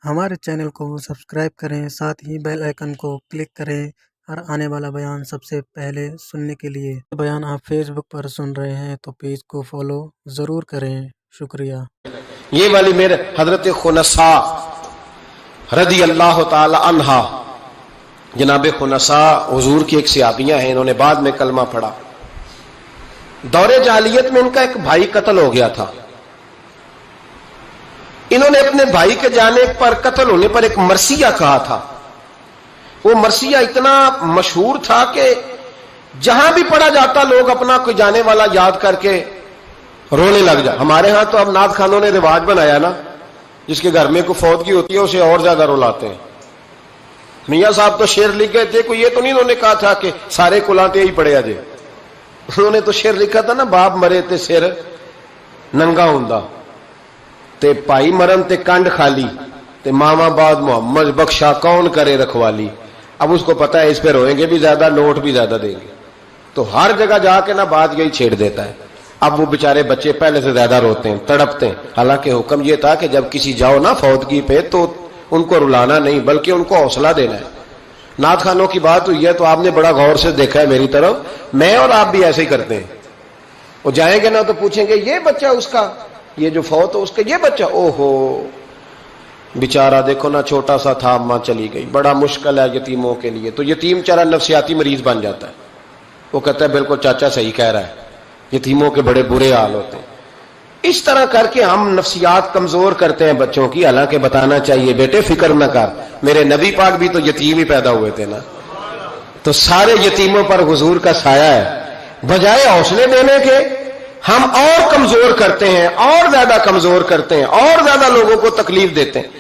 ہمارے چینل کو سبسکرائب کریں، ساتھ ہی بیل آئیکن کو کلک کریں اور آنے والا بیان سب سے پہلے سننے کے لیے بیان آپ فیس بک پر سن رہے ہیں تو پیج کو فالو ضرور کریں۔ شکریہ۔ یہ والی میرے حضرت خنساء رضی اللہ تعالی عنہا، جناب خنساء حضور کی ایک صحابیہ ہیں، انہوں نے بعد میں کلمہ پڑھا۔ دور جاہلیت میں ان کا ایک بھائی قتل ہو گیا تھا۔ انہوں نے اپنے بھائی کے جانے پر، قتل ہونے پر ایک مرثیہ کہا تھا۔ وہ مرثیہ اتنا مشہور تھا کہ جہاں بھی پڑھا جاتا لوگ اپنا کوئی جانے والا یاد کر کے رونے لگ جا۔ ہمارے ہاں تو اب نعت خانوں نے رواج بنایا نا، جس کے گھر میں کوئی فوتگی ہوتی ہے اسے اور زیادہ رلاتے ہیں۔ میاں صاحب تو شعر لکھ گئے تھے، کوئی یہ تو نہیں انہوں نے کہا تھا کہ سارے کلاتے ہی پڑے اجے۔ انہوں نے تو شعر لکھا تھا نا، باپ مرے تے سر ننگا ہوندا، تے پائی مرن تے کنڈ خالی، تے ماما بعد محمد بخشا کون کرے رکھوالی۔ اب اس کو پتا ہے اس پہ روئیں گے بھی زیادہ، نوٹ بھی زیادہ دیں گے، تو ہر جگہ جا کے نا بات یہی چھیڑ دیتا ہے۔ اب وہ بیچارے بچے پہلے سے زیادہ روتے ہیں، تڑپتے ہیں، حالانکہ حکم یہ تھا کہ جب کسی جاؤ نا فوتگی پہ تو ان کو رلانا نہیں بلکہ ان کو حوصلہ دینا ہے۔ نعت خانوں کی بات ہوئی ہے تو آپ نے بڑا غور سے دیکھا ہے میری طرف، میں اور آپ بھی ایسے ہی کرتے ہیں۔ وہ جائیں گے نا تو پوچھیں گے یہ بچہ اس کا، یہ جو فوت ہو اس کا یہ بچہ، او ہو بیچارہ دیکھو نا چھوٹا سا تھا، ماں چلی گئی، بڑا مشکل ہے یتیموں کے لیے۔ تو یتیم چارہ نفسیاتی مریض بن جاتا ہے، وہ کہتا ہے بالکل چاچا صحیح کہہ رہا ہے، یتیموں کے بڑے برے حال ہوتے ہیں۔ اس طرح کر کے ہم نفسیات کمزور کرتے ہیں بچوں کی، حالانکہ بتانا چاہیے بیٹے فکر نہ کر، میرے نبی پاک بھی تو یتیم ہی پیدا ہوئے تھے نا، تو سارے یتیموں پر حضور کا سایہ ہے۔ بجائے حوصلے دینے کے ہم اور کمزور کرتے ہیں، اور زیادہ کمزور کرتے ہیں، اور زیادہ لوگوں کو تکلیف دیتے ہیں۔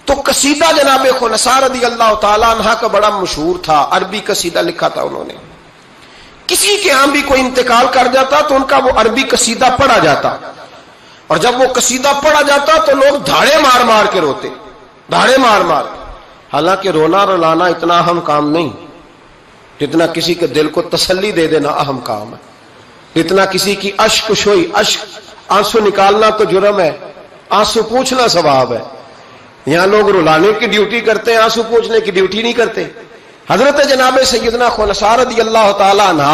تو قصیدہ جناب خنساء رضی اللہ تعالیٰ عنہ کا بڑا مشہور تھا، عربی قصیدہ لکھا تھا انہوں نے۔ کسی کے ہاں بھی کوئی انتقال کر جاتا تو ان کا وہ عربی قصیدہ پڑھا جاتا، اور جب وہ قصیدہ پڑھا جاتا تو لوگ دھاڑے مار مار کے روتے، دھاڑے مار مار۔ حالانکہ رونا رلانا اتنا اہم کام نہیں جتنا کسی کے دل کو تسلی دے دینا اہم کام ہے، جتنا کسی کی اشک شوئی، اشک آنسو نکالنا تو جرم ہے، آنسو پوچھنا ثواب ہے۔ یہاں لوگ رلانے کی ڈیوٹی کرتے ہیں، آنسو پوچھنے کی ڈیوٹی نہیں کرتے۔ حضرت جناب سیدنا خنساء رضی اللہ تعالی عنہ،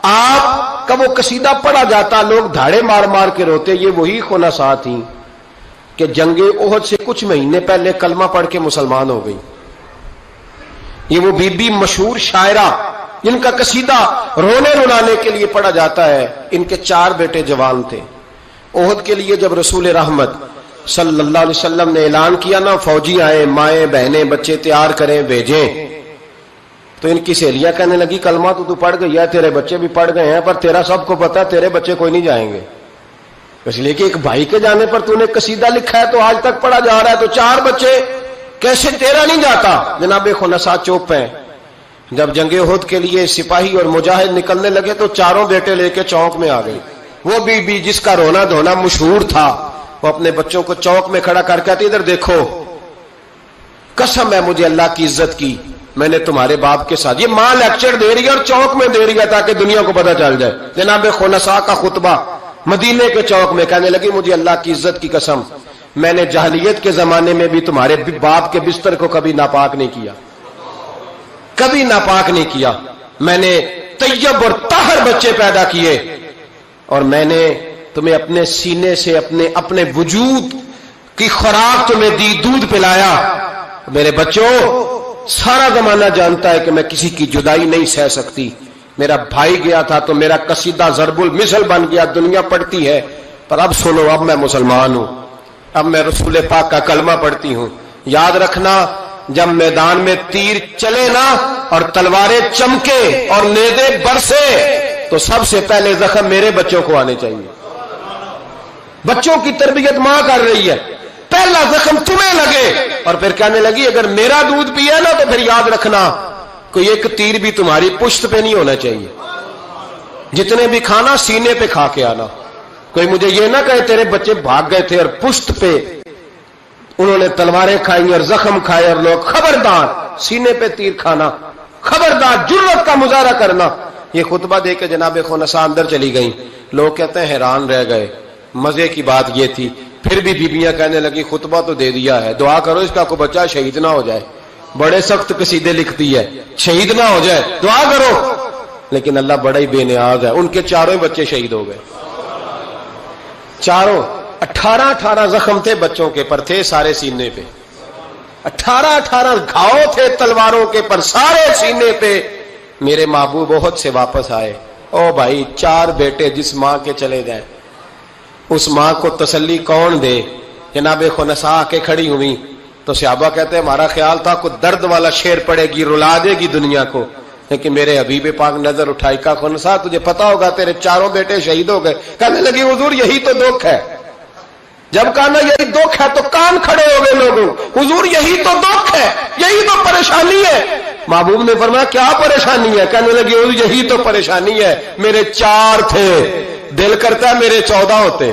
آپ کا وہ قصیدہ پڑھا جاتا لوگ دھاڑے مار مار کے روتے۔ یہ وہی خنساء تھیں کہ جنگ احد سے کچھ مہینے پہلے کلمہ پڑھ کے مسلمان ہو گئی۔ یہ وہ بی بی مشہور شاعرہ جن کا قصیدہ رونے رلانے کے لیے پڑھا جاتا ہے۔ ان کے 4 بیٹے جوان تھے۔ احد کے لیے جب رسول رحمت صلی اللہ علیہ وسلم نے اعلان کیا نا، فوجی آئے، مائیں بہنیں بچے تیار کریں بھیجیں، تو ان کی سہیلیاں کہنے لگی کلمہ تو پڑھ گئی ہے، تیرے بچے بھی پڑھ گئے ہیں، پر تیرا سب کو پتا ہے تیرے بچے کوئی نہیں جائیں گے، اس لیے کہ ایک بھائی کے جانے پر تو نے قصیدہ لکھا ہے تو آج تک پڑھا جا رہا ہے، تو 4 بچے کیسے تیرا نہیں جاتا؟ جناب خنساء چوپ ہیں۔ جب جنگ احد کے لیے سپاہی اور مجاہد نکلنے لگے تو 4 بیٹے لے کے چوک میں آ گئی۔ وہ بی بی جس کا رونا دھونا مشہور تھا، وہ اپنے بچوں کو چوک میں کھڑا کر کے ادھر دیکھو، قسم ہے مجھے اللہ کی عزت کی، میں نے تمہارے باپ کے ساتھ، یہ ماں لیکچر دے رہی ہے اور چوک میں دے رہی ہے تاکہ دنیا کو پتہ چل جائے۔ جناب خنساء کا خطبہ مدینے کے چوک میں، کہنے لگی مجھے اللہ کی عزت کی قسم، میں نے جاہلیت کے زمانے میں بھی تمہارے باپ کے بستر کو کبھی ناپاک نہیں کیا، کبھی ناپاک نہیں کیا۔ میں نے طیب اور طاہر بچے پیدا کیے، اور میں نے تمہیں اپنے سینے سے اپنے وجود کی خوراک تمہیں دی، دودھ پلایا۔ میرے بچوں، سارا زمانہ جانتا ہے کہ میں کسی کی جدائی نہیں سہ سکتی۔ میرا بھائی گیا تھا تو میرا قصیدہ ضرب المثل بن گیا، دنیا پڑھتی ہے، پر اب سنو، اب میں مسلمان ہوں، اب میں رسول پاک کا کلمہ پڑھتی ہوں۔ یاد رکھنا، جب میدان میں تیر چلے نا اور تلواریں چمکے اور نیزے برسے تو سب سے پہلے زخم میرے بچوں کو آنے چاہیے۔ بچوں کی تربیت ماں کر رہی ہے، پہلا زخم تمہیں لگے، اور پھر کہنے لگی اگر میرا دودھ پیا نا تو پھر یاد رکھنا کوئی ایک تیر بھی تمہاری پشت پہ نہیں ہونا چاہیے، جتنے بھی کھانا سینے پہ کھا کے آنا۔ کوئی مجھے یہ نہ کہے تیرے بچے بھاگ گئے تھے اور پشت پہ انہوں نے تلواریں کھائی اور زخم کھائے، اور لوگ خبردار سینے پہ تیر کھانا، خبردار جرأت کا مظاہرہ کرنا۔ یہ خطبہ دے کے جناب خنساء اندر چلی گئیں، لوگ کہتے ہیں حیران رہ گئے۔ مزے کی بات یہ تھی، پھر پھر بھی بیبیاں کہنے لگی خطبہ تو دے دیا ہے، دعا کرو اس کا کوئی بچہ شہید نہ ہو جائے، بڑے سخت قصیدے لکھتی ہے، شہید نہ ہو جائے دعا کرو، لیکن اللہ بڑا ہی بے نیاز ہے، ان کے چاروں بچے شہید ہو گئے، چاروں۔ 18 زخم تھے بچوں کے پر، تھے سارے سینے پہ، 18 گھاؤ تھے تلواروں کے پر، سارے سینے پہ۔ میرے محبوب احد سے واپس آئے، او بھائی 4 بیٹے جس ماں کے چلے گئے، اس ماں کو تسلی کون دے؟ جناب خنسا آ کے کھڑی ہوئی تو صحابہ کہتے ہیں ہمارا خیال تھا کوئی درد والا شعر پڑے گی، رلا دے گی دنیا کو، لیکن میرے حبیب پاک نظر اٹھائی، کہا خنسا تجھے پتا ہوگا تیرے 4 بیٹے شہید ہو گئے۔ کہنے لگی حضور یہی تو دکھ ہے۔ جب کہا نا یہی دکھ ہے تو کان کھڑے ہو گئے لوگوں، حضور یہی تو دکھ ہے، یہی تو پریشانی ہے۔ محبوب نے فرمایا کیا پریشانی ہے؟ کہنے لگی حضور یہی تو پریشانی ہے، میرے 4 تھے، دل کرتا ہے میرے 14 ہوتے۔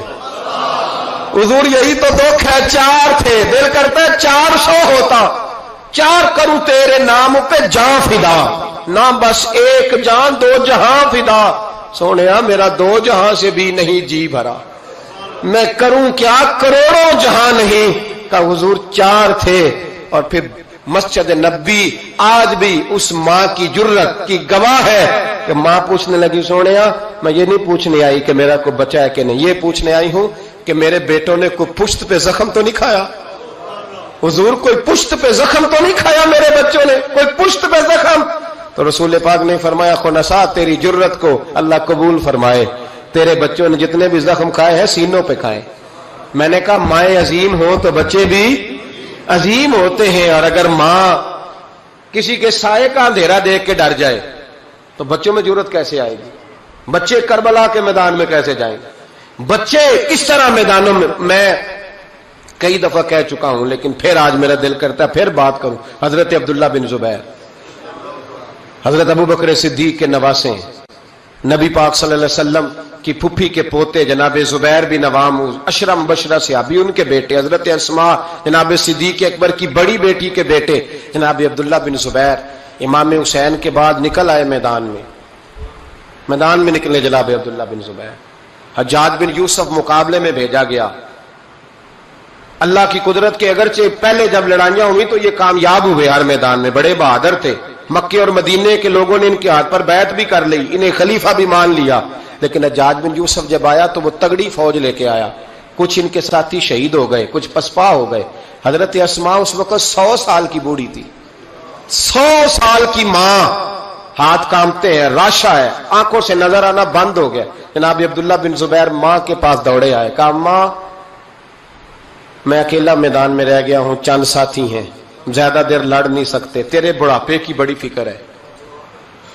حضور یہی تو دکھ ہے، 4 تھے، دل کرتا ہے 400 ہوتا۔ 4 کروں تیرے نام پہ جان فدا، نہ بس ایک جان 2 جہاں فدا۔ سونیا میرا 2 جہاں سے بھی نہیں جی بھرا، میں کروں کیا کروڑوں جہاں نہیں۔ کہ حضور 4 تھے، اور پھر مسجد نبی آج بھی اس ماں کی جرت کی گواہ ہے کہ ماں پوچھنے لگی سونیا میں یہ نہیں پوچھنے آئی کہ میرا کوئی بچہ ہے کہ نہیں، یہ پوچھنے آئی ہوں کہ میرے بیٹوں نے کوئی پشت پہ زخم تو نہیں کھایا؟ حضور کوئی پشت پہ زخم تو نہیں کھایا میرے بچوں نے؟ کوئی پشت پہ زخم؟ تو رسول پاک نے فرمایا خنسا تیری جرت کو اللہ قبول فرمائے، تیرے بچوں نے جتنے بھی زخم کھائے ہیں سینوں پہ کھائے۔ میں نے کہا مائیں عظیم ہو تو بچے بھی عظیم ہوتے ہیں، اور اگر ماں کسی کے سائے کا اندھیرا دیکھ کے ڈر جائے تو بچوں میں جرت کیسے آئے گی؟ بچے کربلا کے میدان میں کیسے جائیں گے؟ بچے کس طرح میدانوں میں کئی دفعہ کہہ چکا ہوں، لیکن پھر آج میرا دل کرتا ہے پھر بات کروں۔ حضرت عبداللہ بن زبیر حضرت ابو بکر صدیق کے نواسے، نبی پاک صلی اللہ علیہ وسلم کی پھپھی کے پوتے جناب زبیر بن عوام، اشرا مبشرہ صحابی، ان کے بیٹے حضرت اسماء جناب صدیق اکبر کی بڑی بیٹی کے بیٹے جناب عبداللہ بن زبیر امام حسین کے بعد نکل آئے میدان میں نکلے جناب عبداللہ بن زبیر۔ حجاج بن یوسف مقابلے میں بھیجا گیا، اللہ کی قدرت کے اگرچہ پہلے جب لڑائیاں ہوئی تو یہ کامیاب ہوئے، ہر میدان میں بڑے بہادر تھے، مکے اور مدینے کے لوگوں نے ان کے ہاتھ پر بیعت بھی کر لی، انہیں خلیفہ بھی مان لیا، لیکن حجاج بن یوسف جب آیا تو وہ تگڑی فوج لے کے آیا، کچھ ان کے ساتھی شہید ہو گئے، کچھ پسپا ہو گئے۔ حضرت اسماء اس وقت 100 سال کی بوڑھی تھی، 100 سال کی ماں، ہاتھ کامتے ہیں، راشا ہے، آنکھوں سے نظر آنا بند ہو گیا۔ جناب عبداللہ بن زبیر ماں کے پاس دوڑے آئے، کہا ماں میں اکیلا میدان میں رہ گیا ہوں، چند ساتھی ہیں، زیادہ دیر لڑ نہیں سکتے، تیرے بڑھاپے کی بڑی فکر ہے،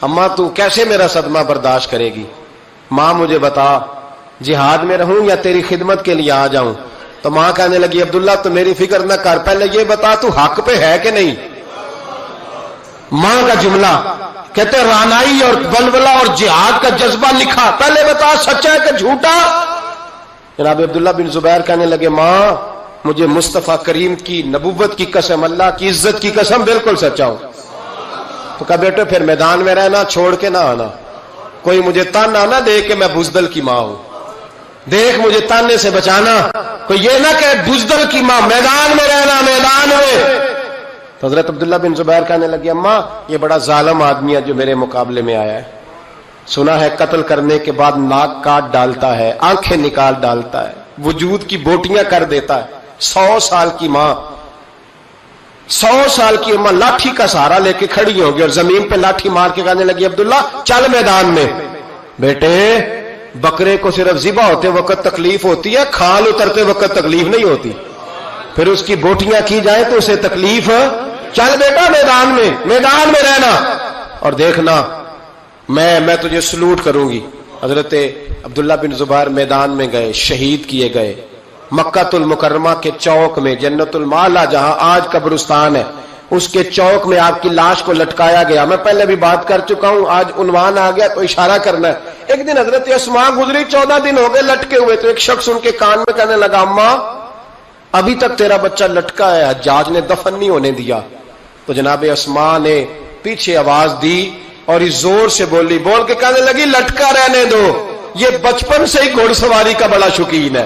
اماں تو کیسے میرا صدمہ برداشت کرے گی؟ ماں مجھے بتا جہاد میں رہوں یا تیری خدمت کے لیے آ جاؤں؟ تو ماں کہنے لگی عبداللہ تو میری فکر نہ کر، پہلے یہ بتا تو حق پہ ہے کہ نہیں؟ ماں کا جملہ کہتے رانائی اور ولولہ اور جہاد کا جذبہ لکھا، پہلے بتا سچا ہے کہ جھوٹا؟ جناب عبداللہ بن زبیر کہنے لگے ماں مجھے مصطفیٰ کریم کی نبوت کی قسم، اللہ کی عزت کی قسم، بالکل سچا ہوں۔ تو کہا بیٹے پھر میدان میں رہنا، چھوڑ کے نہ آنا، کوئی مجھے تانا نہ دے کہ میں بزدل کی ماں ہوں، دیکھ مجھے تانے سے بچانا، کوئی یہ نہ کہ بزدل کی ماں، میدان میں رہنا، میدان میں۔ تو حضرت عبداللہ بن زبیر کہنے لگے اماں یہ بڑا ظالم آدمی ہے جو میرے مقابلے میں آیا ہے، سنا ہے قتل کرنے کے بعد ناک کاٹ ڈالتا ہے، آنکھیں نکال ڈالتا ہے، وجود کی بوٹیاں کر دیتا ہے۔ 100 سال کی ماں، 100 سال کی اماں لاٹھی کا سہارا لے کے کھڑی ہوگی اور زمین پہ لاٹھی مار کے کہنے لگی عبداللہ چل میدان میں۔ بیٹے بکرے کو صرف ذبح ہوتے وقت تکلیف ہوتی ہے، کھال اترتے وقت تکلیف نہیں ہوتی، پھر اس کی بوٹیاں کی جائیں تو اسے تکلیف۔ چل بیٹا میدان میں رہنا اور دیکھنا میں تجھے سلوٹ کروں گی۔ حضرت عبداللہ بن زبیر میدان میں گئے، شہید کیے گئے، مکہ المکرمہ کے چوک میں، جنت المعلا جہاں آج قبرستان ہے، اس کے چوک میں آپ کی لاش کو لٹکایا گیا۔ میں پہلے بھی بات کر چکا ہوں، آج عنوان آ گیا تو اشارہ کرنا ہے۔ ایک دن حضرت اسماء گزری، 14 دن ہو گئے لٹکے ہوئے، تو ایک شخص ان کے کان میں کہنے لگا اماں ابھی تک تیرا بچہ لٹکا ہے، حجاج نے دفن نہیں ہونے دیا۔ تو جناب اسماء نے پیچھے آواز دی اور اس زور سے بول کے کہنے لگی لٹکا رہنے دو، یہ بچپن سے ہی گھوڑ سواری کا بڑا شوقین ہے،